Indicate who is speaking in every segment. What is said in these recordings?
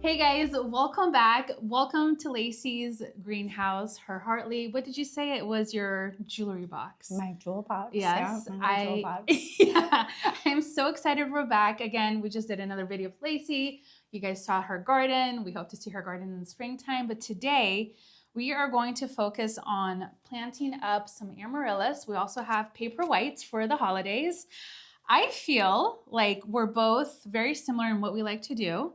Speaker 1: Hey guys, welcome back. Welcome to Lacy's greenhouse, her Hartley. What did you say? It was your jewelry box.
Speaker 2: My jewel box.
Speaker 1: Yes,
Speaker 2: yeah, my jewel box.
Speaker 1: Yeah, I'm so excited we're back. Again, we just did another video of Lacy. You guys saw her garden. We hope to see her garden in the springtime. But today we are going to focus on planting up some amaryllis. We also have paperwhites for the holidays. I feel like we're both very similar in what we like to do.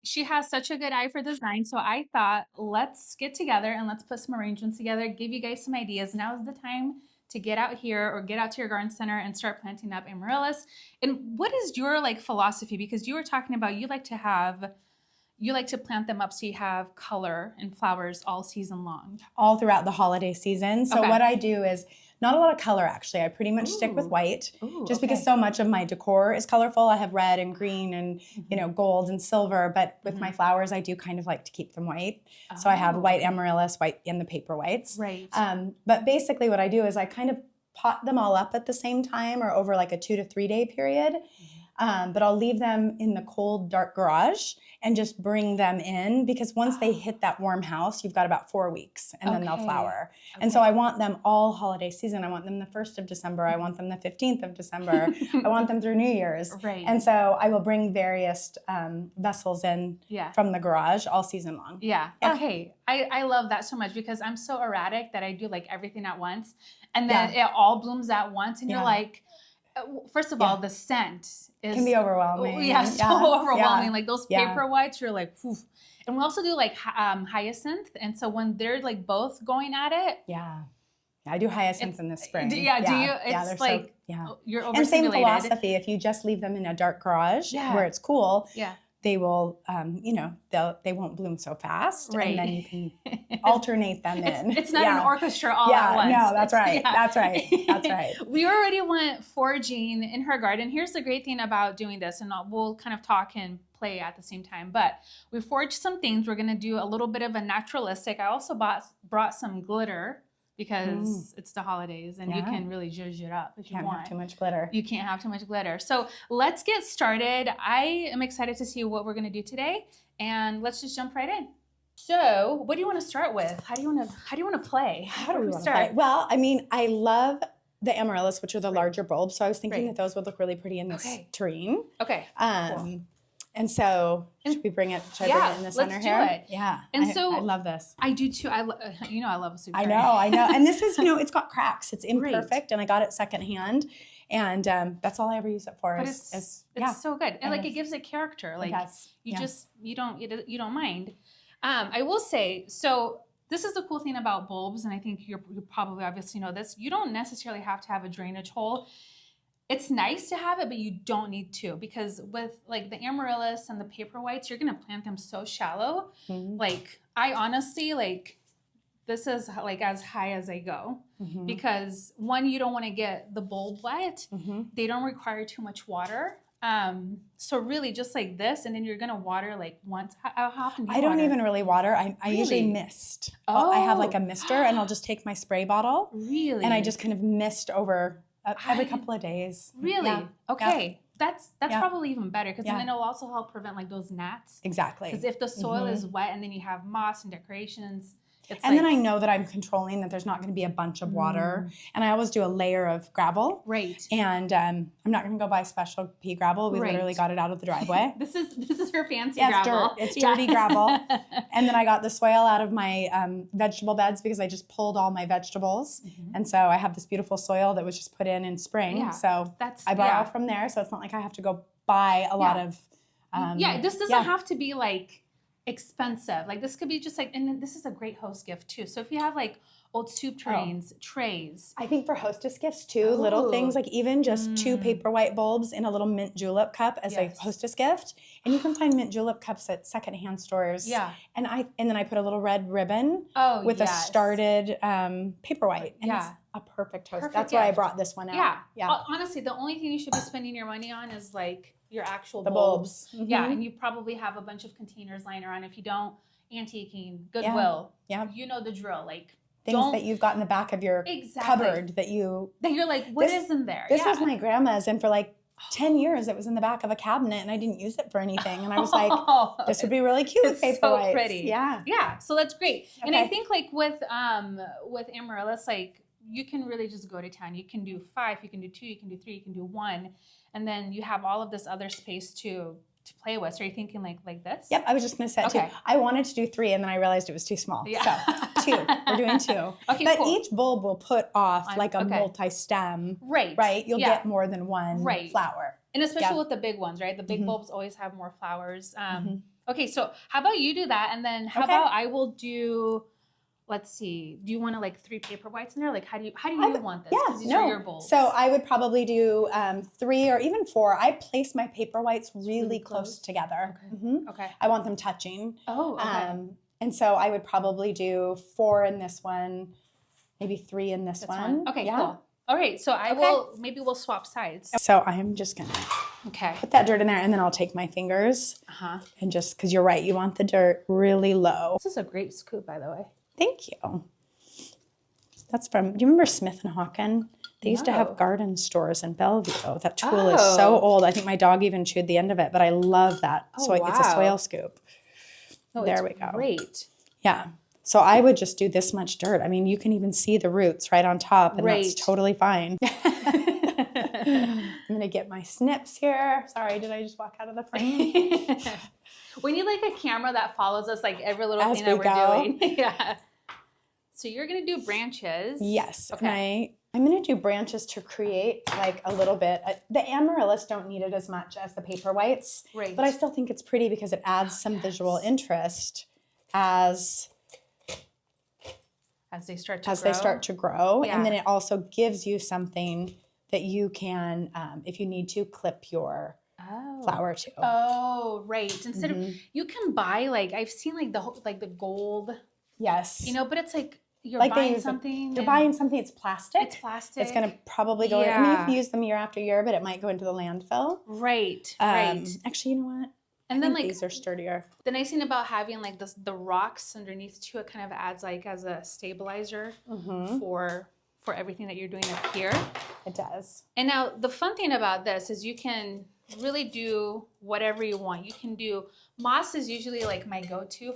Speaker 1: She has such a good eye for design, so I thought let's get together and let's put some arrangements together, give you guys some ideas. Now is the time to get out here or get out to your garden center and start planting up amaryllis. And what is your philosophy? Because you were talking about you like to plant them up so you have color and flowers all season long.
Speaker 2: All throughout the holiday season. So what I do is not a lot of color, actually. I pretty much stick with white just because so much of my decor is colorful. I have red and green and, gold and silver. But with my flowers, I do kind of like to keep them white. So I have white amaryllis, white in the paperwhites.
Speaker 1: Right.
Speaker 2: But basically what I do is I kind of pot them all up at the same time or over like a 2 to 3 day period. But I'll leave them in the cold, dark garage and just bring them in because once they hit that warm house, you've got about 4 weeks and then they'll flower. And so I want them all holiday season. I want them the 1st of December. I want them the 15th of December. I want them through New Year's.
Speaker 1: Right.
Speaker 2: And so I will bring various vessels in from the garage all season long.
Speaker 1: Yeah. Okay. I love that so much because I'm so erratic that I do like everything at once. And then it all blooms at once. And you're like, first of all, the scent
Speaker 2: can be overwhelming.
Speaker 1: Yeah, so overwhelming. Like those paperwhites, you're like, poof. And we also do like hyacinth. And so when they're like both going at it.
Speaker 2: Yeah. I do hyacinth in the spring.
Speaker 1: Do you? It's like, you're overstimulated.
Speaker 2: And same philosophy. If you just leave them in a dark garage where it's cool, they will, they won't bloom so fast.
Speaker 1: Right.
Speaker 2: And then you can alternate them in.
Speaker 1: It's not an orchestra all at once.
Speaker 2: No, that's right. That's right. That's right.
Speaker 1: We already went foraging in her garden. Here's the great thing about doing this, and we'll kind of talk and play at the same time. But we foraged some things. We're going to do a little bit of a naturalistic. I also brought some glitter because it's the holidays and you can really zhuzh it up if you want.
Speaker 2: Can't have too much glitter.
Speaker 1: You can't have too much glitter. So let's get started. I am excited to see what we're going to do today, and let's just jump right in. So what do you want to start with? How do you want to play?
Speaker 2: How do we start? Play? Well, I mean, I love the amaryllis, which are the larger bulbs. So I was thinking that those would look really pretty in this tureen.
Speaker 1: Okay.
Speaker 2: Cool. And so should we bring it? Should I bring it in the center here?
Speaker 1: Let's do it.
Speaker 2: Yeah.
Speaker 1: And
Speaker 2: I love this.
Speaker 1: I do too. I love a soup tray.
Speaker 2: I know. And this is, it's got cracks. It's imperfect, and I got it secondhand. And that's all I ever use it for.
Speaker 1: But it's so good, and it gives it character. Like you don't mind. I will say, so this is the cool thing about bulbs, and I think you probably obviously know this. You don't necessarily have to have a drainage hole. It's nice to have it, but you don't need to, because with like the amaryllis and the paperwhites, you're going to plant them so shallow. Like I honestly, this is like as high as I go because one, you don't want to get the bulb wet. They don't require too much water. So really just like this, and then you're going to water like once. How often do you
Speaker 2: water?
Speaker 1: I
Speaker 2: don't even really water. I usually mist. I have like a mister, and I'll just take my spray bottle.
Speaker 1: Really?
Speaker 2: And I just kind of mist over every couple of days.
Speaker 1: Really?
Speaker 2: Yeah.
Speaker 1: Okay. Yeah. That's probably even better, because then it'll also help prevent like those gnats.
Speaker 2: Exactly.
Speaker 1: Because if the soil is wet and then you have moss and decorations,
Speaker 2: then I know that I'm controlling that there's not going to be a bunch of water. And I always do a layer of gravel.
Speaker 1: Right.
Speaker 2: And I'm not going to go buy special pea gravel. We literally got it out of the driveway.
Speaker 1: This is her fancy gravel.
Speaker 2: It's dirty gravel. And then I got the soil out of my vegetable beds because I just pulled all my vegetables. And so I have this beautiful soil that was just put in spring. Yeah. So I bought it all from there. So it's not like I have to go buy a lot of...
Speaker 1: this doesn't have to be like expensive. Like this could be just like, and this is a great host gift too. So if you have like old soup trays.
Speaker 2: I think for hostess gifts too, little things like even just 2 paperwhite bulbs in a little mint julep cup as a hostess gift. And you can find mint julep cups at secondhand stores. Yeah. And then I put a little red ribbon with a started paperwhite. And it's a perfect host. That's why I brought this one out.
Speaker 1: Yeah. Honestly, the only thing you should be spending your money on is like your actual
Speaker 2: bulbs.
Speaker 1: Yeah, and you probably have a bunch of containers lying around. If you don't, antiquing, Goodwill. Yeah. You know the drill. Like
Speaker 2: things that you've got in the back of your cupboard that you're
Speaker 1: like, what is in there?
Speaker 2: This was my grandma's, and for like 10 years it was in the back of a cabinet and I didn't use it for anything. And I was like, this would be really cute with
Speaker 1: It's
Speaker 2: paperwhites.
Speaker 1: so pretty.
Speaker 2: Yeah.
Speaker 1: Yeah. So that's great. And I
Speaker 2: Okay.
Speaker 1: think like with amaryllis, like you can really just go to town. You can do 5, you can do 2, you can do 3, you can do 1. And then you have all of this other space to play with. So are you thinking like this?
Speaker 2: Yep. I was just going to say
Speaker 1: Okay.
Speaker 2: 2. I wanted to do 3 and then I realized it was too small.
Speaker 1: Yeah.
Speaker 2: So 2. We're doing 2.
Speaker 1: Okay,
Speaker 2: but
Speaker 1: cool.
Speaker 2: each bulb will put off like a
Speaker 1: Okay.
Speaker 2: multi-stem.
Speaker 1: Right.
Speaker 2: Right. You'll
Speaker 1: Yeah.
Speaker 2: get more than one flower.
Speaker 1: And especially
Speaker 2: Yeah.
Speaker 1: with the big ones, right? The big
Speaker 2: Mhm.
Speaker 1: bulbs always have more flowers.
Speaker 2: Mhm.
Speaker 1: Okay, so how about you do that? And then how
Speaker 2: Okay.
Speaker 1: about I will do, let's see, do you want to like 3 paper whites in there? Like how do you want this? 'Cause these are your bulbs.
Speaker 2: So I would probably do 3 or even 4. I place my paper whites really close together.
Speaker 1: Okay.
Speaker 2: Mhm.
Speaker 1: Okay.
Speaker 2: I want them touching.
Speaker 1: Oh, okay.
Speaker 2: And so I would probably do 4 in this one, maybe 3 in this one.
Speaker 1: Okay,
Speaker 2: Yeah.
Speaker 1: cool. All right, so maybe we'll swap sides.
Speaker 2: So I am just going to
Speaker 1: Okay.
Speaker 2: put that dirt in there and then I'll take my fingers
Speaker 1: Uh-huh.
Speaker 2: and just, because you're right, you want the dirt really low.
Speaker 1: This is a great scoop, by the way.
Speaker 2: Thank you. That's from, do you remember Smith and Hawken? They used to
Speaker 1: No.
Speaker 2: have garden stores in Bellevue. That tool is so old. I think my dog even chewed the end of it, but I love that.
Speaker 1: Oh,
Speaker 2: So it's a
Speaker 1: wow.
Speaker 2: soil scoop.
Speaker 1: Oh,
Speaker 2: There
Speaker 1: it's
Speaker 2: we go.
Speaker 1: Great.
Speaker 2: Yeah. So I would just do this much dirt. I mean, you can even see the roots right on top, and
Speaker 1: Right.
Speaker 2: that's totally fine. I'm going to get my snips here. Sorry, did I just walk out of the frame?
Speaker 1: We need like a camera that follows us like every little
Speaker 2: As
Speaker 1: thing that
Speaker 2: we
Speaker 1: we're
Speaker 2: go.
Speaker 1: doing. Yeah. So you're gonna do branches.
Speaker 2: Yes.
Speaker 1: Okay.
Speaker 2: I'm going to do branches to create like a little bit. The amaryllis don't need it as much as the paper whites,
Speaker 1: Right.
Speaker 2: but I still think it's pretty because it adds some visual interest as
Speaker 1: they start to grow.
Speaker 2: And then it also gives you something that you can, if you need to, clip your flower to.
Speaker 1: Oh, right. Instead of
Speaker 2: Mhm.
Speaker 1: you can buy like I've seen like the gold,
Speaker 2: Yes.
Speaker 1: but it's like you're
Speaker 2: Like they
Speaker 1: buying
Speaker 2: use
Speaker 1: something.
Speaker 2: You're
Speaker 1: and
Speaker 2: buying something, it's plastic.
Speaker 1: It's plastic.
Speaker 2: It's going to probably go, I mean, you
Speaker 1: Yeah.
Speaker 2: can use them year after year, but it might go into the landfill.
Speaker 1: Right. Right.
Speaker 2: Actually, you know what?
Speaker 1: And
Speaker 2: I
Speaker 1: then
Speaker 2: think
Speaker 1: like
Speaker 2: these are sturdier.
Speaker 1: the nice thing about having like the rocks underneath too, it kind of adds like as a stabilizer
Speaker 2: Mm-hmm.
Speaker 1: for everything that you're doing up here.
Speaker 2: It does.
Speaker 1: And now the fun thing about this is you can really do whatever you want. You can do moss is usually like my go-to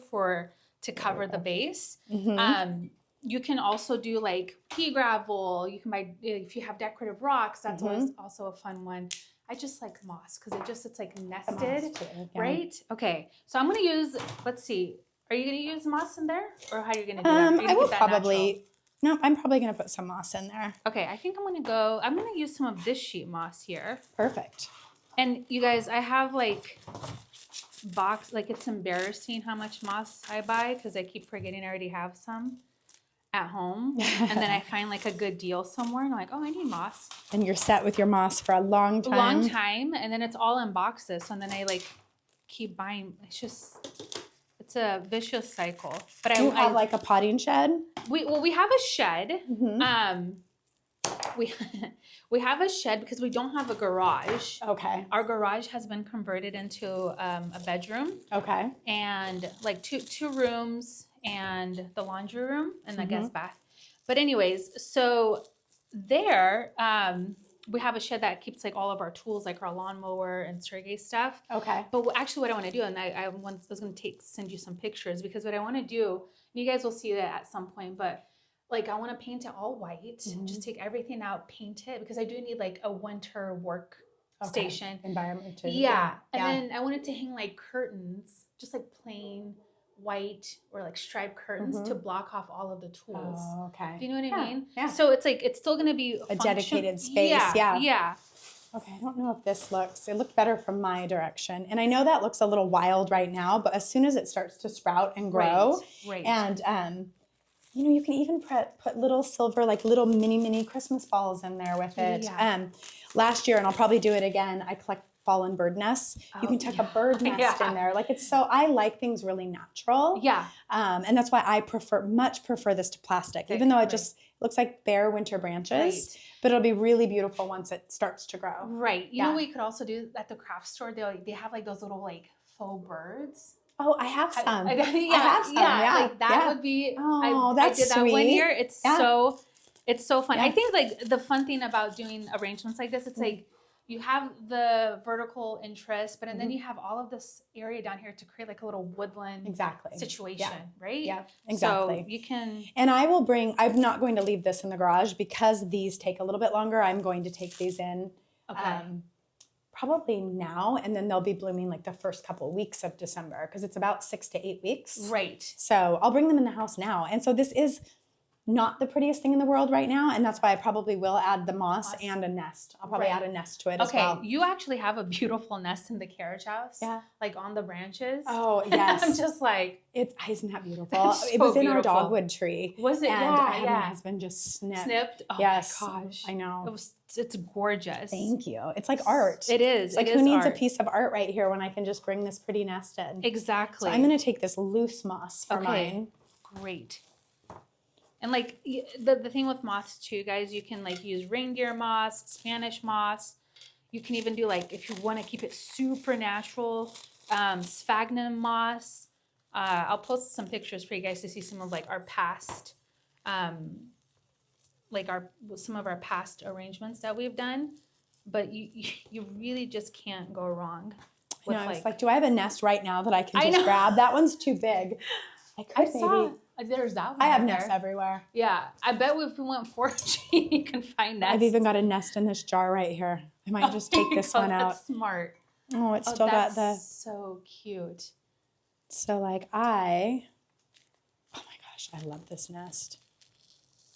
Speaker 1: to cover the base.
Speaker 2: Mm-hmm.
Speaker 1: You can also do like pea gravel. You can buy if you have decorative rocks. That's always also a fun one. I just like moss because it's like nested, right? Okay, so I'm gonna use. Let's see. Are you gonna use moss in there, or how are you gonna do that? Are you gonna
Speaker 2: I will
Speaker 1: keep that
Speaker 2: probably. No, I'm probably going to put some moss in there.
Speaker 1: natural? Okay, I think I'm gonna use some of this sheet moss here.
Speaker 2: Perfect.
Speaker 1: And you guys, I have like it's embarrassing how much moss I buy because I keep forgetting I already have some at home. And then I find like a good deal somewhere and I'm like, oh, I need moss.
Speaker 2: And you're set with your moss for a long time.
Speaker 1: Long time. And then it's all in boxes. So then I like keep buying. It's a vicious cycle. But
Speaker 2: Do you have like a potting shed?
Speaker 1: we have a shed.
Speaker 2: Mm-hmm.
Speaker 1: We have a shed because we don't have a garage.
Speaker 2: Okay.
Speaker 1: Our garage has been converted into a bedroom
Speaker 2: Okay.
Speaker 1: and like two rooms and the laundry room and the guest bath. But anyways, so there we have a shed that keeps like all of our tools, like our lawnmower and Sergey stuff.
Speaker 2: Okay.
Speaker 1: But actually what I want to do, and I was going to send you some pictures because what I want to do, and you guys will see that at some point, but like I want to paint it all white, just take everything out, paint it because I do need like a winter work station.
Speaker 2: Environment too.
Speaker 1: Yeah. And then I wanted to hang like curtains, just like plain white or like striped curtains to block off all of the tools.
Speaker 2: Oh, okay.
Speaker 1: Do you know what I mean?
Speaker 2: Yeah.
Speaker 1: So it's like, it's still going to be
Speaker 2: A dedicated space. Yeah.
Speaker 1: Yeah.
Speaker 2: Okay, I don't know if this it looked better from my direction. And I know that looks a little wild right now, but as soon as it starts to sprout and grow,
Speaker 1: Right.
Speaker 2: and you can even put little silver, like little mini Christmas balls in there with it.
Speaker 1: Yeah.
Speaker 2: Last year, and I'll probably do it again, I collect fallen bird nests. You can tuck a bird nest in there. Like I like things really natural.
Speaker 1: Yeah.
Speaker 2: And that's why I much prefer this to plastic, even though it just looks like bare winter branches, but it'll be really beautiful once it starts to grow.
Speaker 1: Right. You know what you could also do at the craft store? They have like those little like faux birds.
Speaker 2: Oh, I have some.
Speaker 1: I have some.
Speaker 2: Yeah.
Speaker 1: Like that would be.
Speaker 2: Oh,
Speaker 1: I
Speaker 2: that's
Speaker 1: did that one
Speaker 2: sweet.
Speaker 1: year. It's so fun.
Speaker 2: Yeah.
Speaker 1: I think like the fun thing about doing arrangements like this, it's like you have the vertical interest, but and then you have all of this area down here to create like a little woodland situation, right?
Speaker 2: Yeah, exactly.
Speaker 1: So you can.
Speaker 2: And I'm not going to leave this in the garage because these take a little bit longer. I'm going to take these in probably now, and then they'll be blooming like the first couple of weeks of December because it's about 6 to 8 weeks.
Speaker 1: Right.
Speaker 2: So I'll bring them in the house now. And so this is not the prettiest thing in the world right now, and that's why I probably will add the moss and a nest. I'll probably add a nest to it as well.
Speaker 1: Okay, you actually have a beautiful nest in the carriage house.
Speaker 2: Yeah.
Speaker 1: Like on the branches.
Speaker 2: Oh, yes.
Speaker 1: I'm just like...
Speaker 2: Isn't that beautiful? It was in our dogwood tree.
Speaker 1: Was it?
Speaker 2: And I had my husband just snipped.
Speaker 1: Oh
Speaker 2: yes.
Speaker 1: my gosh.
Speaker 2: I know.
Speaker 1: It's gorgeous.
Speaker 2: Thank you. It's like art.
Speaker 1: It is.
Speaker 2: It's like, who needs a piece of art right here when I can just bring this pretty nest in?
Speaker 1: Exactly.
Speaker 2: So I'm going to take this loose moss for mine.
Speaker 1: Great. And like the thing with moss too, guys, you can like use reindeer moss, Spanish moss. You can even do like, if you want to keep it super natural, sphagnum moss. I'll post some pictures for you guys to see some of like our past, some of our past arrangements that we've done. But you really just can't go wrong. With
Speaker 2: it's like, do I have a nest right now that I can just grab? That one's too big. I saw.
Speaker 1: There's that one.
Speaker 2: I have nests everywhere.
Speaker 1: Yeah, I bet if we went foraging, you can find nests.
Speaker 2: I've even got a nest in this jar right here. I might just take this one out.
Speaker 1: That's smart.
Speaker 2: Oh, it's still got the.
Speaker 1: So cute.
Speaker 2: So like oh my gosh, I love this nest.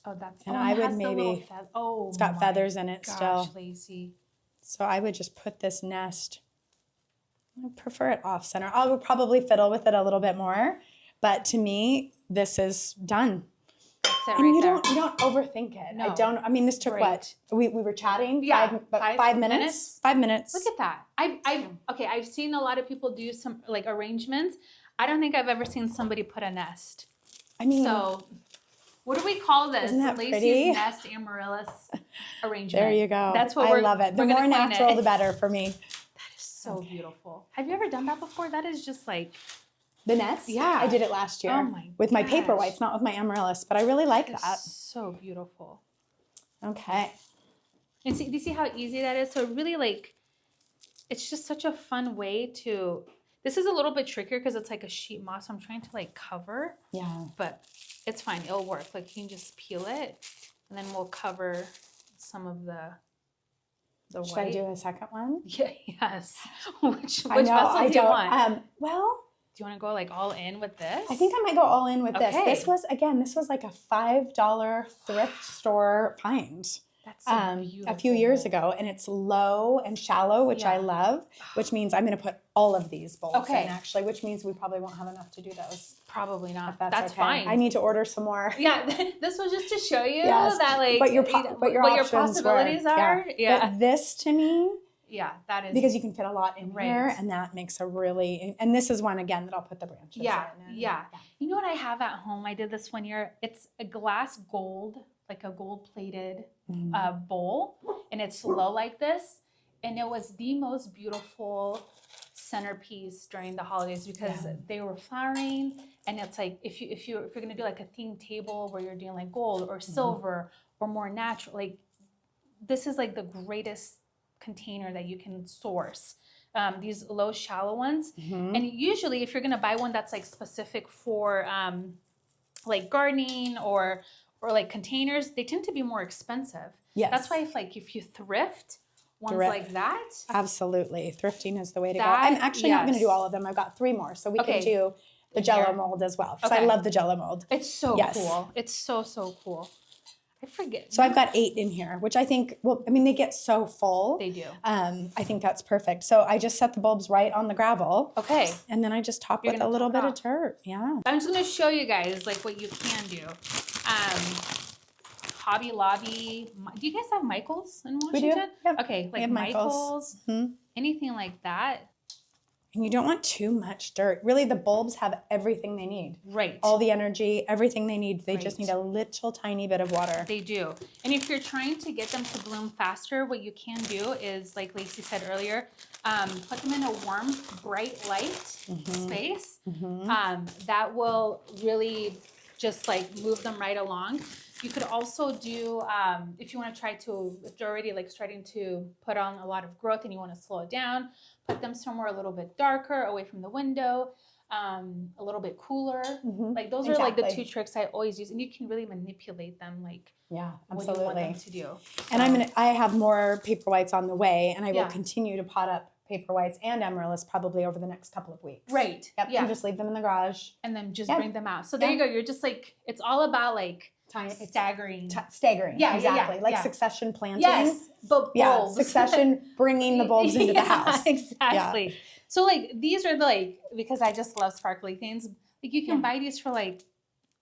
Speaker 1: Oh, that's.
Speaker 2: And I would maybe. It's got feathers in it still.
Speaker 1: Lacy.
Speaker 2: So I would just put this nest. I prefer it off center. I would probably fiddle with it a little bit more. But to me, this is done.
Speaker 1: That's it
Speaker 2: and
Speaker 1: you
Speaker 2: don't overthink it.
Speaker 1: No.
Speaker 2: I mean, this took what? We were chatting?
Speaker 1: Yeah.
Speaker 2: 5 minutes? 5 minutes.
Speaker 1: Look at that. I've seen a lot of people do some like arrangements. I don't think I've ever seen somebody put a nest.
Speaker 2: I mean.
Speaker 1: So what do we call this?
Speaker 2: Isn't that
Speaker 1: Lacy's
Speaker 2: pretty?
Speaker 1: nest amaryllis arrangement.
Speaker 2: There you go.
Speaker 1: That's what
Speaker 2: I love it. The more natural, the better for me.
Speaker 1: That is so beautiful. Have you ever done that before? That is just like.
Speaker 2: The nest?
Speaker 1: Yeah.
Speaker 2: I did it last year.
Speaker 1: Oh my
Speaker 2: with my paperwhites, not with my amaryllis, but I really like that.
Speaker 1: So beautiful.
Speaker 2: Okay.
Speaker 1: And do you see how easy that is? So really like, it's just such a fun way to, this is a little bit trickier because it's like a sheet moss. I'm trying to like cover.
Speaker 2: Yeah.
Speaker 1: But it's fine. It'll work. Like you can just peel it and then we'll cover some of the white.
Speaker 2: Should I do a second one?
Speaker 1: Yeah, yes. Which vessel do you want? Do you want to go like all in with this?
Speaker 2: I think I might go all in with this. This was like a $5 thrift store find.
Speaker 1: That's so beautiful.
Speaker 2: A few years ago, and it's low and shallow, which I love, which means I'm going to put all of these bulbs in actually, which means we probably won't have enough to do those.
Speaker 1: Probably not.
Speaker 2: That's
Speaker 1: okay. Fine.
Speaker 2: I need to order some more.
Speaker 1: Yeah, this was just to show you that like
Speaker 2: what your
Speaker 1: possibilities are. Yeah.
Speaker 2: But this to me.
Speaker 1: Yeah, that is.
Speaker 2: Because you can fit a lot in here, and that makes a really, and this is one, again, that I'll put the branches in.
Speaker 1: Yeah. You know what I have at home? I did this one year. It's a glass gold, like a gold-plated bowl, and it's low like this, and it was the most beautiful centerpiece during the holidays because they were flowering, and it's like, if you're going to do like a themed table where you're doing like gold or silver or more natural, like this is like the greatest container that you can source, these low shallow ones. And usually if you're going to buy one that's like specific for like gardening or like containers, they tend to be more expensive.
Speaker 2: Yes.
Speaker 1: That's why if you thrift ones like that.
Speaker 2: Absolutely. Thrifting is the way to go. I'm actually not going to do all of them. I've got 3 more. So we can do the Jell-O mold as well. Because I love the Jell-O mold.
Speaker 1: It's so cool. It's so cool. I forget.
Speaker 2: So I've got 8 in here, which I think, they get so full.
Speaker 1: They do.
Speaker 2: I think that's perfect. So I just set the bulbs right on the gravel.
Speaker 1: Okay.
Speaker 2: And then I just top with a little bit of dirt. Yeah.
Speaker 1: I'm just going to show you guys like what you can do. Hobby Lobby. Do you guys have Michaels in Washington?
Speaker 2: We do. Yep.
Speaker 1: Okay. Like Michaels, anything like that.
Speaker 2: And you don't want too much dirt. Really, the bulbs have everything they need.
Speaker 1: Right.
Speaker 2: All the energy, everything they need. They just need a little tiny bit of water.
Speaker 1: They do. And if you're trying to get them to bloom faster, what you can do is, like Lacy said earlier, put them in a warm, bright light space. That will really just like move them right along. You could also do, if you want to try to, if they're already like starting to put on a lot of growth and you want to slow it down, put them somewhere a little bit darker, away from the window, a little bit cooler. Like those are like the two tricks I always use, and you can really manipulate them like what you want them to do.
Speaker 2: And I have more paperwhites on the way, and I will continue to pot up paperwhicks and amaryllis probably over the next couple of weeks.
Speaker 1: Right.
Speaker 2: Yep. And just leave them in the garage.
Speaker 1: And then just bring them out. So there you go. You're just like, it's all about like staggering.
Speaker 2: Staggering.
Speaker 1: Yeah,
Speaker 2: exactly. Like succession planting.
Speaker 1: Yes. But bulbs.
Speaker 2: Succession bringing the bulbs into the house.
Speaker 1: Exactly. Yeah. So like these are like, because I just love sparkly things, like you can buy these for like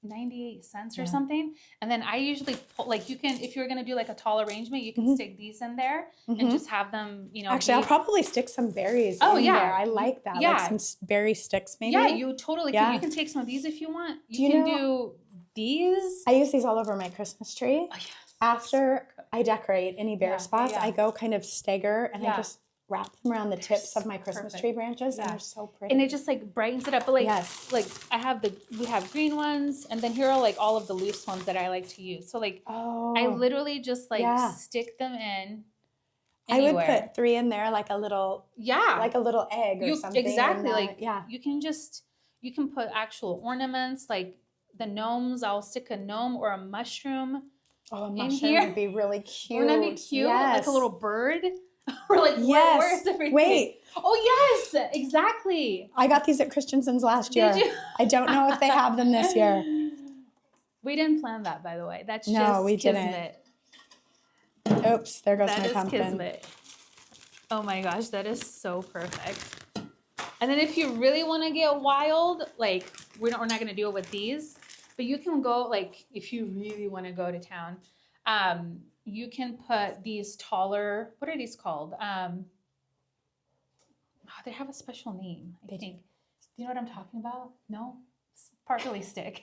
Speaker 1: 98 cents or something. And then I usually like, you can, if you're going to do like a tall arrangement, you can stick these in there and just have them, you know.
Speaker 2: Actually, I'll probably stick some berries in there. I like that.
Speaker 1: Yeah.
Speaker 2: Like some berry sticks maybe.
Speaker 1: Yeah, you totally can. You can take some of these if you want. You can do these.
Speaker 2: I use these all over my Christmas tree. After I decorate any bare spots, I go kind of stagger and I just wrap them around the tips of my Christmas tree branches, and they're so pretty.
Speaker 1: And it just like brightens it up. But like, like we have green ones, and then here are like all of the loose ones that I like to use. So like, I literally just like stick them in anywhere.
Speaker 2: I would put 3 in there, like a little, like a little egg or something.
Speaker 1: Exactly. Like, you can put actual ornaments, like the gnomes. I'll stick a gnome or a mushroom.
Speaker 2: Oh, a mushroom would be really cute.
Speaker 1: Wouldn't that be cute? Like a little bird. We're like, where's everything?
Speaker 2: Wait.
Speaker 1: Oh, yes, exactly.
Speaker 2: I got these at Christensen's last year. Did you? I don't know if they have them this year.
Speaker 1: We didn't plan that, by the way. That's just kismet.
Speaker 2: Didn't. Oops, there goes my pumpkin.
Speaker 1: Kismet. Oh my gosh, that is so perfect. And then if you really want to get wild, like we're not going to do it with these, but you can go, like if you really want to go to town, you can put these taller, what are these called? They have a special name, I think. Do you know what I'm talking about? No? Sparkly stick.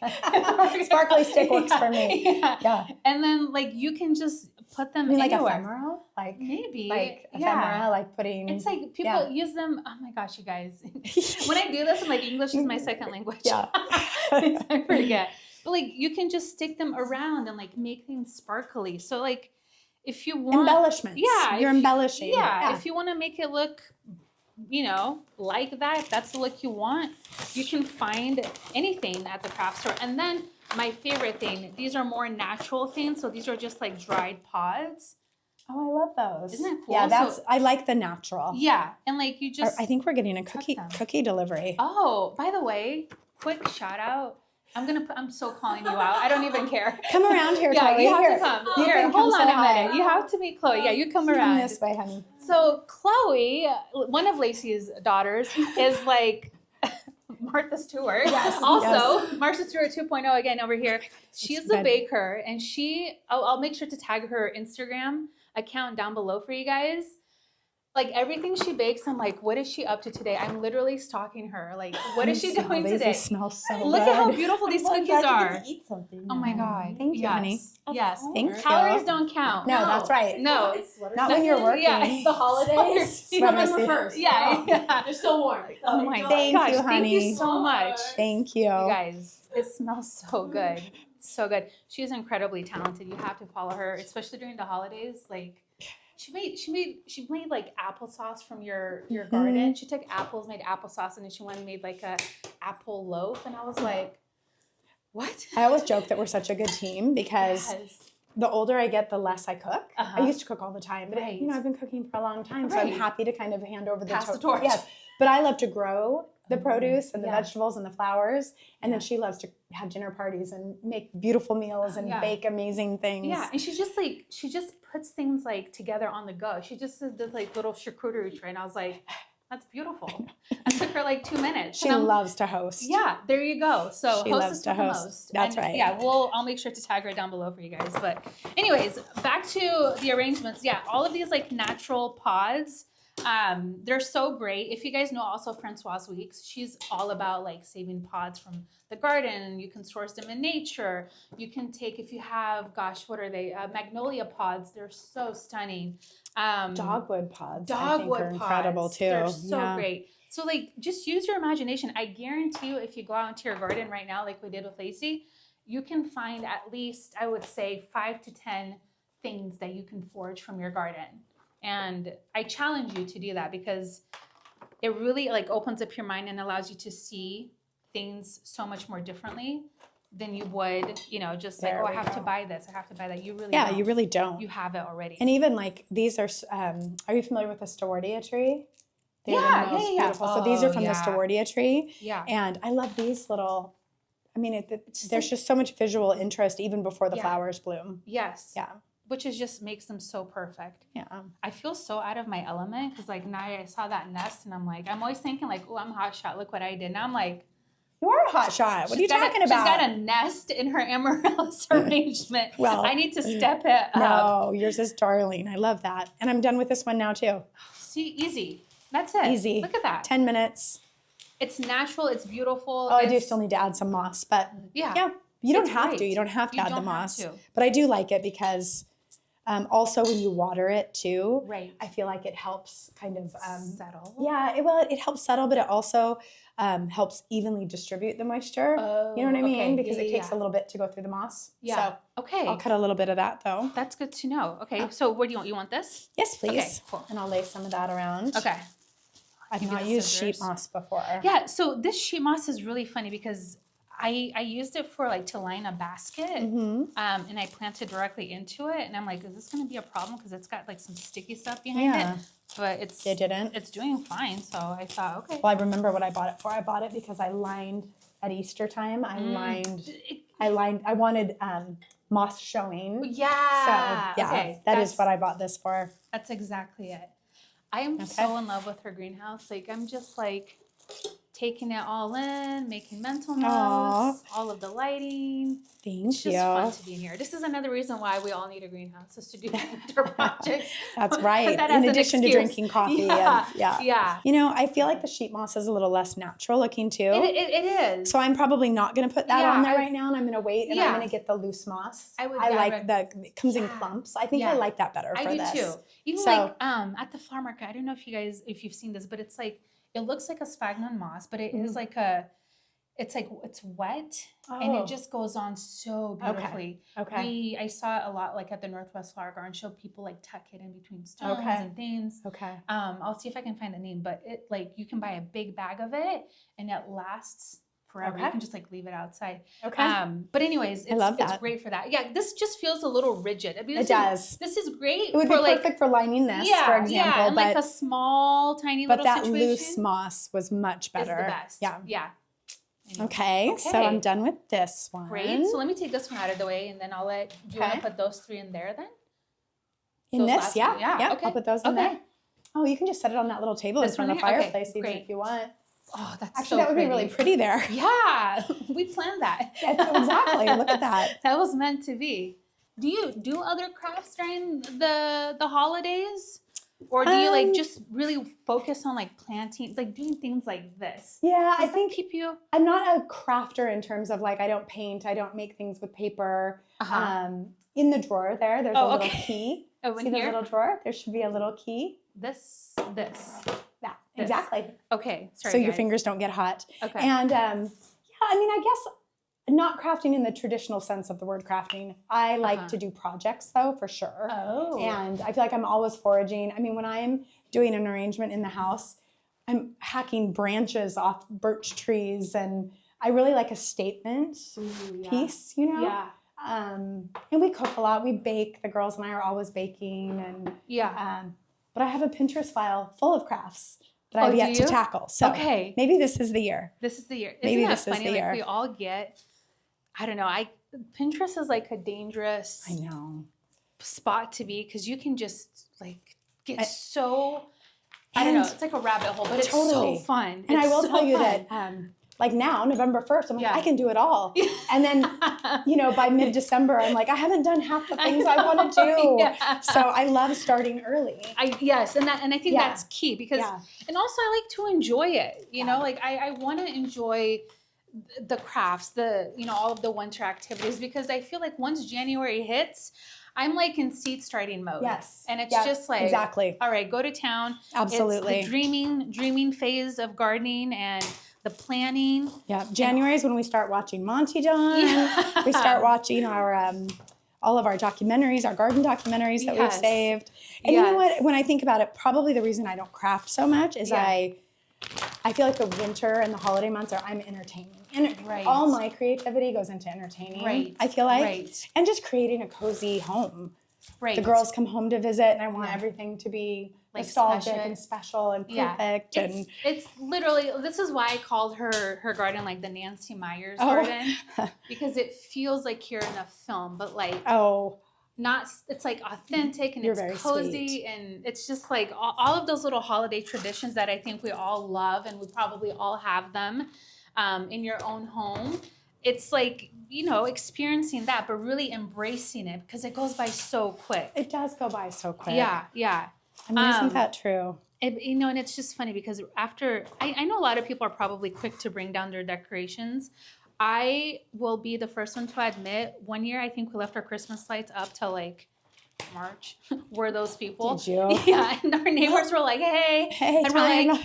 Speaker 2: Sparkly stick works for me. Yeah.
Speaker 1: And then like you can just put them
Speaker 2: like
Speaker 1: anywhere.
Speaker 2: Ephemeral? Like
Speaker 1: maybe.
Speaker 2: Like ephemera, like putting.
Speaker 1: It's like people use them. Oh my gosh, you guys. When I do this, I'm like, English is my second language. Yeah. I forget. But like you can just stick them around and like make things sparkly. So like if you want
Speaker 2: embellishments. Yeah. You're embellishing.
Speaker 1: Yeah. If you want to make it look, you know, like that, if that's the look you want, you can find anything at the craft store. And then my favorite thing, these are more natural things. So these are just like dried pods.
Speaker 2: Oh, I love those.
Speaker 1: Isn't that cool?
Speaker 2: Yeah, I like the natural.
Speaker 1: Yeah. And like you just.
Speaker 2: I think we're getting a cookie delivery.
Speaker 1: Oh, by the way, quick shout out. I'm so calling you out. I don't even care.
Speaker 2: Come around here,
Speaker 1: Chloe.
Speaker 2: You
Speaker 1: have to come. Here, hold on a minute. You have to meet Chloe. Yeah, you come around.
Speaker 2: This way, honey.
Speaker 1: So Chloe, one of Lacy's daughters, is like Martha Stewart.
Speaker 2: Yes.
Speaker 1: Also, Martha Stewart 2.0 again over here. She's a baker, and I'll make sure to tag her Instagram account down below for you guys. Like everything she bakes, I'm like, what is she up to today? I'm literally stalking her. Like, what is she doing today?
Speaker 2: They smell so good.
Speaker 1: Look at how beautiful these cookies are.
Speaker 3: To eat something.
Speaker 1: Oh my God.
Speaker 2: Thank you, honey.
Speaker 1: Yes.
Speaker 2: Thank you.
Speaker 1: Calories don't count.
Speaker 2: No, that's right.
Speaker 1: No.
Speaker 2: Not when you're working.
Speaker 1: Yeah.
Speaker 3: The holidays.
Speaker 2: November
Speaker 3: 1st.
Speaker 1: Yeah.
Speaker 3: They're still warm.
Speaker 1: Oh my gosh.
Speaker 2: Thank you, honey.
Speaker 1: Thank you so much.
Speaker 2: Thank you.
Speaker 1: You guys, it smells so good. So good. She is incredibly talented. You have to follow her, especially during the holidays. Like, she made like applesauce from your garden. She took apples, made applesauce, and then she went and made like a apple loaf. And I was like, what?
Speaker 2: I always joke that we're such a good team because the older I get, the less I cook. I used to cook all the time, but I've been cooking for a long time, so I'm happy to kind of hand over the
Speaker 1: torch.
Speaker 2: Yes, but I love to grow the produce and the vegetables and the flowers, and then she loves to have dinner parties and make beautiful meals and bake amazing things.
Speaker 1: Yeah, and she just puts things like together on the go. She just did like little charcuterie tray, and I was like, that's beautiful. It took her like 2 minutes.
Speaker 2: She loves to host.
Speaker 1: Yeah, there you go. So
Speaker 2: she
Speaker 1: hostess
Speaker 2: loves to
Speaker 1: with the
Speaker 2: host.
Speaker 1: most.
Speaker 2: That's
Speaker 1: and
Speaker 2: right.
Speaker 1: Yeah, I'll make sure to tag her down below for you guys. But anyways, back to the arrangements. Yeah, all of these like natural pods. They're so great. If you guys know also Francoise Weeks, she's all about like saving pods from the garden, and you can source them in nature. You can take, if you have, gosh, what are they? Magnolia pods. They're so stunning.
Speaker 2: Dogwood pods.
Speaker 1: Dogwood
Speaker 2: are incredible
Speaker 1: pods.
Speaker 2: too.
Speaker 1: They're so great. So like, just use your imagination. I guarantee you, if you go out into your garden right now, like we did with Lacy, you can find at least, I would say, 5 to 10 things that you can forage from your garden. And I challenge you to do that because it really like opens up your mind and allows you to see things so much more differently than you would, you know, just like, oh, I have to buy this, I have to buy that. You really don't.
Speaker 2: You really don't.
Speaker 1: You have it already.
Speaker 2: And even like these are you familiar with the Stewardia tree? They're the most beautiful. So these are from the Stewardia tree.
Speaker 1: Yeah.
Speaker 2: And I love these little, I mean, there's just so much visual interest even before the flowers bloom.
Speaker 1: Yes.
Speaker 2: Yeah.
Speaker 1: Which is just makes them so perfect.
Speaker 2: Yeah.
Speaker 1: I feel so out of my element because like now I saw that nest and I'm like, I'm always thinking like, oh, I'm a hot shot. Look what I did. Now I'm like,
Speaker 2: you are a hot shot. What are you talking about?
Speaker 1: She's got a nest in her amaryllis arrangement.
Speaker 2: Well,
Speaker 1: I need to step it up.
Speaker 2: No, yours is darling. I love that. And I'm done with this one now too.
Speaker 1: See, easy. That's it.
Speaker 2: Easy.
Speaker 1: Look at that.
Speaker 2: 10 minutes.
Speaker 1: It's natural. It's beautiful.
Speaker 2: Oh, I do still need to add some moss, but yeah, you don't have to. You don't have to add the moss.
Speaker 1: But
Speaker 2: I do like it because also when you water it too,
Speaker 1: right.
Speaker 2: I feel like it helps kind of
Speaker 1: settle.
Speaker 2: Yeah, it helps settle, but it also helps evenly distribute the moisture.
Speaker 1: Oh,
Speaker 2: you know what I mean?
Speaker 1: okay.
Speaker 2: Because it takes a little bit to go through the moss.
Speaker 1: Yeah.
Speaker 2: So
Speaker 1: okay.
Speaker 2: I'll cut a little bit of that though.
Speaker 1: That's good to know. Okay. So what do you want? You want this?
Speaker 2: Yes, please.
Speaker 1: Okay, cool.
Speaker 2: And I'll lay some of that around.
Speaker 1: Okay.
Speaker 2: I've not used sheet moss before.
Speaker 1: Yeah. So this sheet moss is really funny because I used it for like to line a basket, and I planted directly into it, and I'm like, is this going to be a problem because it's got like some sticky stuff behind it? But it didn't. It's doing fine. So I thought, okay.
Speaker 2: Well, I remember what I bought it for. I bought it because I lined at Easter time. I wanted moss showing.
Speaker 1: Yeah.
Speaker 2: So yeah, that is what I bought this for.
Speaker 1: That's exactly it. I am so in love with her greenhouse. Like I'm just like taking it all in, making mental notes, all of the lighting.
Speaker 2: It's
Speaker 1: just fun to be in here. This is another reason why we all need a greenhouse, is to do outdoor projects.
Speaker 2: That's right. In addition to drinking coffee.
Speaker 1: Yeah.
Speaker 2: You know, I feel like the sheet moss is a little less natural looking too.
Speaker 1: It is.
Speaker 2: So I'm probably not going to put that on there right now, and I'm going to wait, and I'm going to get the loose moss.
Speaker 1: I
Speaker 2: like it comes in clumps. I think I like that better for this.
Speaker 1: I do too. Even like at the farm market, I don't know if you've seen this, but it's like, it looks like a sphagnum moss, but it is like it's wet and it just goes on so beautifully. Okay. I saw it a lot like at the Northwest Flower Garden Show. People like tuck it in between stones and things. Okay. I'll see if I can find the name, but it like you can buy a big bag of it and it lasts forever. You can just like leave it outside. Okay. But anyways, it's great for that. Yeah, this just feels a little rigid. I mean, it does. This is great.
Speaker 2: It would be perfect for lining this, for example.
Speaker 1: Yeah, and like a small, tiny little situation.
Speaker 2: But that loose moss was much better.
Speaker 1: It's the best. Yeah. Yeah. Anyway.
Speaker 2: Okay, so I'm done with this one.
Speaker 1: Great. So let me take this one out of the way, and then I'll let you want to put those three in there then?
Speaker 2: In this, yeah. Yeah,
Speaker 1: okay.
Speaker 2: I'll put those in there. Oh, you can just set it on that little table in front of the fireplace even if you want.
Speaker 1: Oh, that's
Speaker 2: actually that would be really pretty there.
Speaker 1: Yeah, we planned that.
Speaker 2: Exactly. Look at that.
Speaker 1: That was meant to be. Do you do other crafts during the holidays, or do you like just really focus on like planting, like doing things like this?
Speaker 2: Yeah,
Speaker 1: I
Speaker 2: think
Speaker 1: keep you.
Speaker 2: I'm not a crafter in terms of like I don't paint, I don't make things with paper. In the drawer there's a little key. Oh, see the little drawer? There should be a little key.
Speaker 1: This.
Speaker 2: Yeah, exactly.
Speaker 1: Okay, sorry.
Speaker 2: So your fingers don't get hot.
Speaker 1: Okay.
Speaker 2: And yeah, I mean, I guess not crafting in the traditional sense of the word crafting. I like to do projects though, for sure. Oh. And I feel like I'm always foraging. I mean, when I'm doing an arrangement in the house, I'm hacking branches off birch trees, and I really like a statement piece, you know?
Speaker 1: Yeah.
Speaker 2: And we cook a lot. We bake. The girls and I are always baking, and but I have a Pinterest file full of crafts that I've yet to tackle. So maybe this is the year.
Speaker 1: This is the year.
Speaker 2: Maybe
Speaker 1: this
Speaker 2: is the year.
Speaker 1: We all get, I don't know, Pinterest is like a dangerous spot to be, because you can just like get I don't know, it's like a rabbit hole, but it's so fun.
Speaker 2: And I will tell you that like now, November 1st, I'm like, I can do it all. And then, you know, by mid-December, I'm like, I haven't done half the things I want to do. So I love starting early.
Speaker 1: Yes, and I think that's key, because, and also I like to enjoy it. You know, like I want to enjoy the crafts, all of the winter activities, because I feel like once January hits, I'm like in seed starting mode.
Speaker 2: Yes.
Speaker 1: And it's just like, all right, go to town.
Speaker 2: Absolutely.
Speaker 1: It's the dreaming phase of gardening, and the planning.
Speaker 2: Yeah, January is when we start watching Monty John.
Speaker 1: Yeah.
Speaker 2: We start watching our all of our documentaries, our garden documentaries that we've
Speaker 1: Yes.
Speaker 2: saved. And you know
Speaker 1: Yes.
Speaker 2: what? When I think about it, probably the reason I don't craft so much is
Speaker 1: Yeah.
Speaker 2: I feel like the winter and the holiday months I'm entertaining. And
Speaker 1: Right.
Speaker 2: all my creativity goes into entertaining.
Speaker 1: Right.
Speaker 2: I feel like.
Speaker 1: Right.
Speaker 2: And just creating a cozy home.
Speaker 1: Right.
Speaker 2: The girls come home to visit, and I want
Speaker 1: Yeah.
Speaker 2: everything to be
Speaker 1: Like
Speaker 2: nostalgic
Speaker 1: special.
Speaker 2: and special and
Speaker 1: Yeah.
Speaker 2: perfect. And
Speaker 1: It's literally, this is why I called her garden like the Nancy Meyers
Speaker 2: Oh.
Speaker 1: garden, because it feels like you're in a film, but like not, it's like authentic and
Speaker 2: You're
Speaker 1: it's
Speaker 2: very
Speaker 1: cozy
Speaker 2: sweet.
Speaker 1: and it's just like all of those little holiday traditions that I think we all love and we probably all have them in your own home. It's like, you know, experiencing that, but really embracing it because it goes by so quick.
Speaker 2: It does go by so quick.
Speaker 1: Yeah.
Speaker 2: I mean, isn't that true?
Speaker 1: You know, and it's just funny because after, I know a lot of people are probably quick to bring down their decorations. I will be the first one to admit, one year I think we left our Christmas lights up till like March. We're those people.
Speaker 2: Did you?
Speaker 1: Yeah, and our neighbors were like, hey.
Speaker 2: Hey,
Speaker 1: And we're like,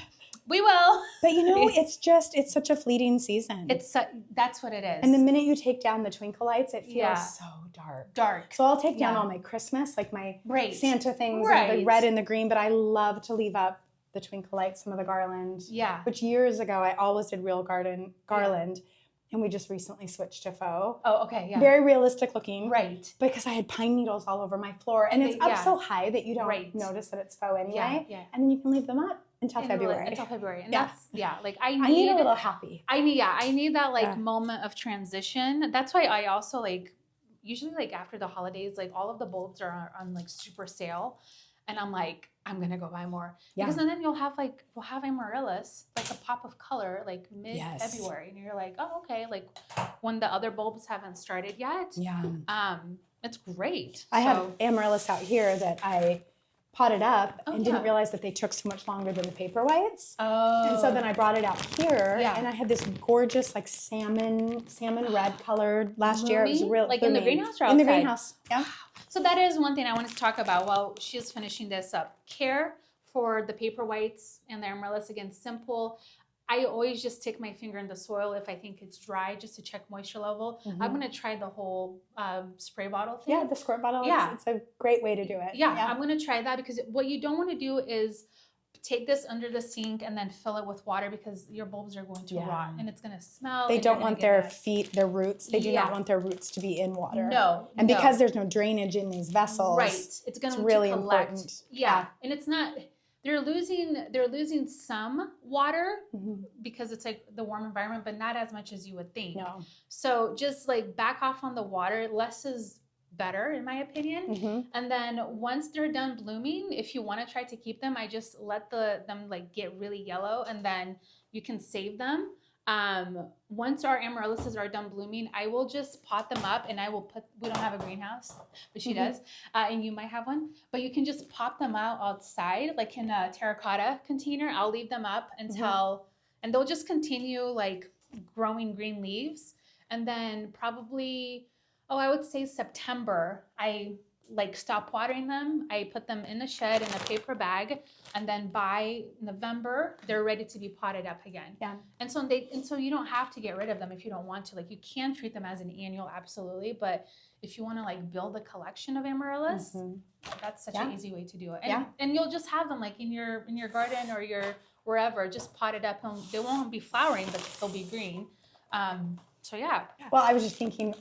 Speaker 1: we will.
Speaker 2: But you know, it's such a fleeting season.
Speaker 1: That's what it is.
Speaker 2: And the minute you take down the twinkle lights, it feels
Speaker 1: Yeah.
Speaker 2: so dark.
Speaker 1: Dark.
Speaker 2: So I'll take down
Speaker 1: Yeah.
Speaker 2: all my Christmas, like my
Speaker 1: Right.
Speaker 2: Santa things, and the
Speaker 1: Right.
Speaker 2: red and the green, but I love to leave up the twinkle lights, some of the garland.
Speaker 1: Yeah.
Speaker 2: Which years ago, I always did real garland, and we just recently switched to faux.
Speaker 1: Oh, okay, yeah.
Speaker 2: Very realistic looking.
Speaker 1: Right.
Speaker 2: Because I had pine needles all over my floor, and it's up
Speaker 1: Yeah.
Speaker 2: so high that you don't
Speaker 1: Right.
Speaker 2: notice that it's faux anyway.
Speaker 1: Yeah.
Speaker 2: And then you can leave them up until February.
Speaker 1: Until February. And
Speaker 2: Yeah.
Speaker 1: that's, like
Speaker 2: I need a little happy.
Speaker 1: I need that like
Speaker 2: Yeah.
Speaker 1: moment of transition. That's why I also like usually like after the holidays, like all of the bulbs are on like super sale. And I'm like, I'm gonna go buy more.
Speaker 2: Yeah.
Speaker 1: Because then we'll have amaryllis, like a pop of color, like mid-February. And you're like, oh, okay, like when the other bulbs haven't started yet.
Speaker 2: Yeah.
Speaker 1: It's great.
Speaker 2: I have amaryllis out here that I potted up
Speaker 1: Oh,
Speaker 2: and didn't
Speaker 1: yeah.
Speaker 2: realize that they took so much longer than the paperwhites.
Speaker 1: Oh.
Speaker 2: And so then I brought it out here,
Speaker 1: Yeah.
Speaker 2: and I had this gorgeous like salmon red colored last year. It was
Speaker 1: Blooming?
Speaker 2: real
Speaker 1: Like in the
Speaker 2: blooming.
Speaker 1: greenhouse or
Speaker 2: in the
Speaker 1: outside?
Speaker 2: greenhouse. Yeah.
Speaker 1: So that is one thing I wanted to talk about while she's finishing this up. Care for the paper whites and the amaryllis. Again, simple. I always just stick my finger in the soil if I think it's dry, just to check moisture level.
Speaker 2: Mhm.
Speaker 1: I'm gonna try the whole spray bottle thing.
Speaker 2: Yeah, the squirt bottle.
Speaker 1: Yeah.
Speaker 2: It's a great way to do it.
Speaker 1: Yeah, I'm gonna try that because what you don't want to do is take this under the sink and then fill it with water because your bulbs are going to
Speaker 2: Yeah.
Speaker 1: rot and it's gonna smell.
Speaker 2: They
Speaker 1: and you're
Speaker 2: don't
Speaker 1: gonna
Speaker 2: want
Speaker 1: get
Speaker 2: their
Speaker 1: that.
Speaker 2: feet, their roots. They do
Speaker 1: Yeah.
Speaker 2: not want their roots to be in water.
Speaker 1: No,
Speaker 2: And
Speaker 1: no.
Speaker 2: because there's no drainage in these vessels,
Speaker 1: Right, it's going to
Speaker 2: really
Speaker 1: collect.
Speaker 2: important.
Speaker 1: Yeah, and it's not. They're losing some water
Speaker 2: Mhm.
Speaker 1: because it's like the warm environment, but not as much as you would think.
Speaker 2: No.
Speaker 1: So just like back off on the water. Less is better, in my opinion.
Speaker 2: Mhm.
Speaker 1: And then once they're done blooming, if you want to try to keep them, I just let them like get really yellow, and then you can save them. Once our amaryllises are done blooming, I will just pot them up, and I will we don't have a greenhouse, but she does, and you might have one, but you can just pop them out outside, like in a terracotta container. I'll leave them up until, and they'll just continue like growing green leaves. And then probably, I would say September, I like stop watering them. I put them in a shed in a paper bag, and then by November they're ready to be potted up again.
Speaker 2: Yeah.
Speaker 1: And so you don't have to get rid of them if you don't want to. Like you can treat them as an annual, absolutely, but if you want to like build a collection of amaryllis, that's such an easy way to do it. And, and you'll just have them like in your garden or your wherever, just potted up, and they won't be flowering, but they'll be green. So yeah.
Speaker 2: Well, I was just thinking,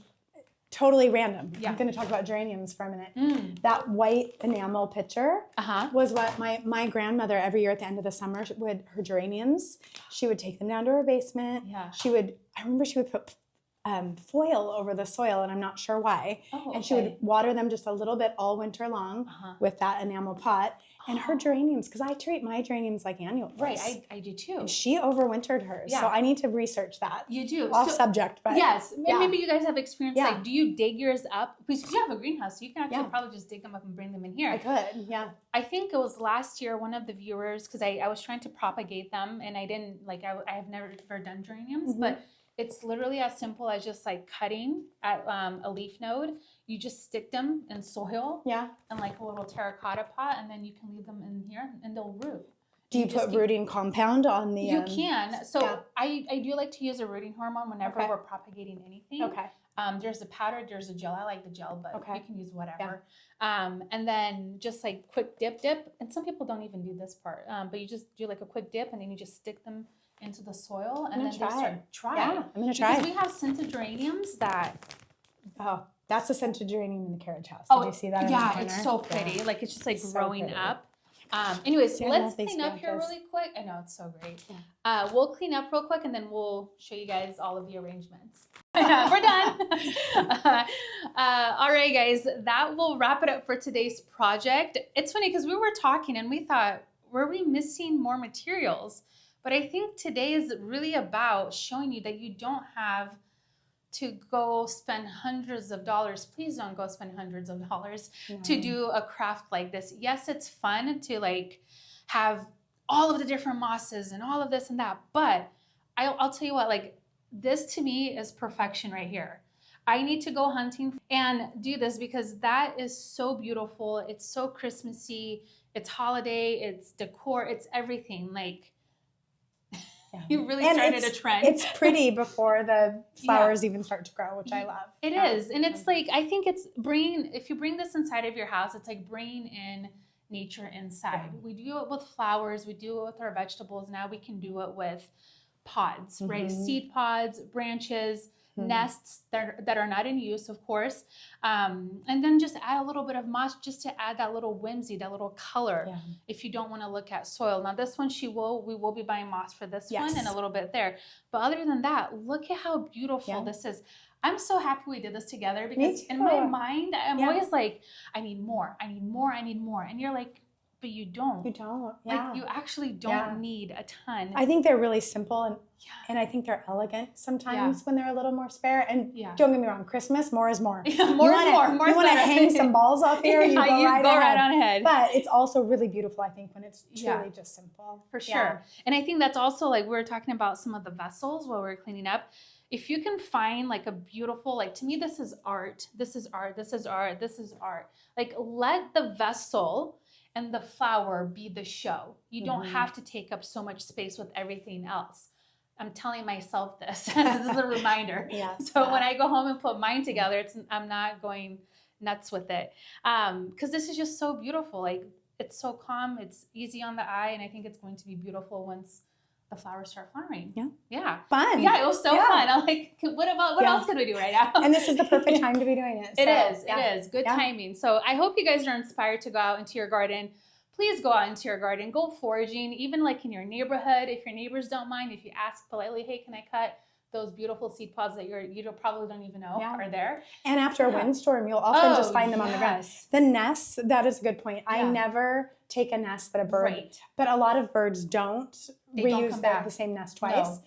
Speaker 2: totally random.
Speaker 1: Yeah.
Speaker 2: I'm going to talk about geraniums for a minute. That white enamel pitcher was what my grandmother every year at the end of the summer her geraniums. She would take them down to her basement.
Speaker 1: Yeah.
Speaker 2: I remember she would put foil over the soil, and I'm not sure why.
Speaker 1: Oh,
Speaker 2: and she would water them just a little bit all winter long with that enamel pot. And her geraniums, because I treat my geraniums like annuals.
Speaker 1: Right, I do too.
Speaker 2: And she overwintered hers.
Speaker 1: Yeah.
Speaker 2: So I need to research that.
Speaker 1: You do.
Speaker 2: Off subject, but
Speaker 1: yes. Maybe you guys have experience.
Speaker 2: Yeah.
Speaker 1: Like, do you dig yours up? Because you have a greenhouse, so you can actually probably just dig them up and bring them in here.
Speaker 2: I could, yeah.
Speaker 1: I think it was last year, one of the viewers, because I was trying to propagate them, and I didn't, like, I have never done geraniums, but it's literally as simple as just like cutting at a leaf node. You just stick them in soil, and like a little terracotta pot, and then you can leave them in here, and they'll root.
Speaker 2: Do you
Speaker 1: just
Speaker 2: put rooting compound on the?
Speaker 1: You can. So
Speaker 2: yeah.
Speaker 1: I do like to use a rooting hormone whenever we're propagating anything.
Speaker 2: Okay.
Speaker 1: There's a powder, there's a gel. I like the gel, but you can use whatever.
Speaker 2: Yeah.
Speaker 1: And then just like quick dip. And some people don't even do this part, but you just do like a quick dip and then you just stick them into the soil and then try.
Speaker 2: Yeah, I'm going to try.
Speaker 1: Because we have scented geraniums that.
Speaker 2: Oh, that's the scented geranium in the carriage house. Did you see that?
Speaker 1: Yeah, it's so pretty. Yeah. Like it's just like growing up. Anyways, let's clean up here really quick. I know, it's so great. Yeah. We'll clean up real quick and then we'll show you guys all of the arrangements. We're done. All right, guys, that will wrap it up for today's project. It's funny because we were talking and we thought, were we missing more materials? But I think today is really about showing you that you don't have to go spend hundreds of dollars. Please don't go spend hundreds of dollars to do a craft like this. Yes, it's fun to like have all of the different mosses and all of this and that, but I'll tell you what, like this to me is perfection right here. I need to go hunting and do this because that is so beautiful. It's so Christmassy, it's holiday, it's decor, it's everything. Like you really started a trend.
Speaker 2: It's pretty before the flowers even start to grow, which I love.
Speaker 1: It is. And it's like, I think it's if you bring this inside of your house, it's like bringing in nature inside. We do it with flowers. We do it with our vegetables. Now we can do it with pods, right? Seed pods, branches, nests that are not in use, of course. And then just add a little bit of moss just to add that little whimsy, that little color. Yeah. If you don't want to look at soil. Now this one, we will be buying moss for this one and a little bit there. But other than that, look at how beautiful this is. I'm so happy we did this together because in my mind, I'm always like, I need more, I need more, I need more. And you're like, but you don't. You don't. Like you actually don't need a ton. I
Speaker 2: think they're really simple and I think they're elegant sometimes when they're a little more spare. And don't get me wrong, Christmas, more is more.
Speaker 1: More is more.
Speaker 2: You want to hang some balls off here, you go right
Speaker 1: on ahead.
Speaker 2: But it's also really beautiful, I think, when it's truly just simple.
Speaker 1: For sure. Yeah. And I think that's also like we were talking about some of the vessels while we were cleaning up. If you can find like a beautiful, like to me, this is art. This is art. This is art. This is art. Like let the vessel and the flower be the show. You don't have to take up so much space with everything else. I'm telling myself this. This is a reminder. So when I go home and put mine together, I'm not going nuts with it. Because this is just so beautiful. Like it's so calm, it's easy on the eye, and I think it's going to be beautiful once the flowers start flowering. Yeah.
Speaker 2: Fun.
Speaker 1: Yeah, it was so fun. I'm like, what else could we do right now?
Speaker 2: And this is the perfect time to be doing it.
Speaker 1: So, it is. Good timing. So I hope you guys are inspired to go out into your garden. Please go out into your garden. Go foraging, even like in your neighborhood. If your neighbors don't mind, if you ask politely, hey, can I cut those beautiful seed pods that you probably don't even know are there.
Speaker 2: And after a windstorm, you'll often just find them on the ground. The nests, that is a good point. I never take a nest that a bird, but a lot of birds don't reuse the same nest twice.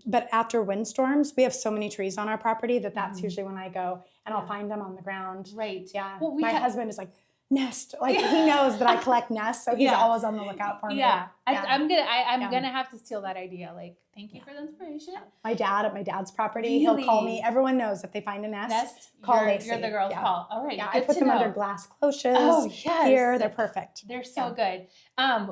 Speaker 2: But after windstorms, we have so many trees on our property that's usually when I go and I'll find them on the ground. Yeah. Well, my husband is like, nest, like he knows that I collect nests, so he's always on the lookout for me.
Speaker 1: I'm gonna have to steal that idea. Like, thank you for the inspiration.
Speaker 2: My dad at my dad's property, he'll call me. Everyone knows if they find a nest, call Lacy.
Speaker 1: You're the girl's call. All right.
Speaker 2: I put them under glass cloches here. They're perfect.
Speaker 1: They're so good.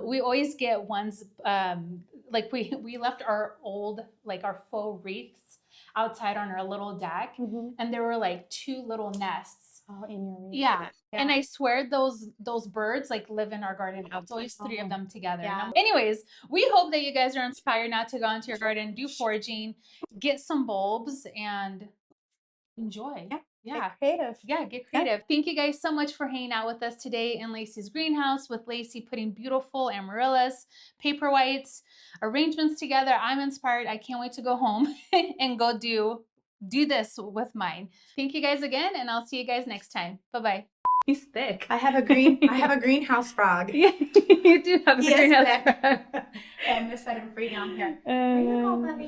Speaker 1: We always get ones like we left our old, like our faux wreaths outside on our little deck, and there were like 2 little nests.
Speaker 2: Oh, in your wreath.
Speaker 1: Yeah. And I swear those birds like live in our garden now. It's always 3 of them together. Anyways, we hope that you guys are inspired now to go into your garden, do foraging, get some bulbs, and enjoy.
Speaker 2: Get creative.
Speaker 1: Get creative. Thank you guys so much for hanging out with us today in Lacy's greenhouse with Lacy putting beautiful amaryllis, paperwhites, arrangements together. I'm inspired. I can't wait to go home and go do this with mine. Thank you guys again, and I'll see you guys next time. Bye-bye. He's thick.
Speaker 2: I have a greenhouse frog.
Speaker 1: Yeah, you do have a greenhouse frog.
Speaker 2: I'm gonna set him free down here. There you go, buddy.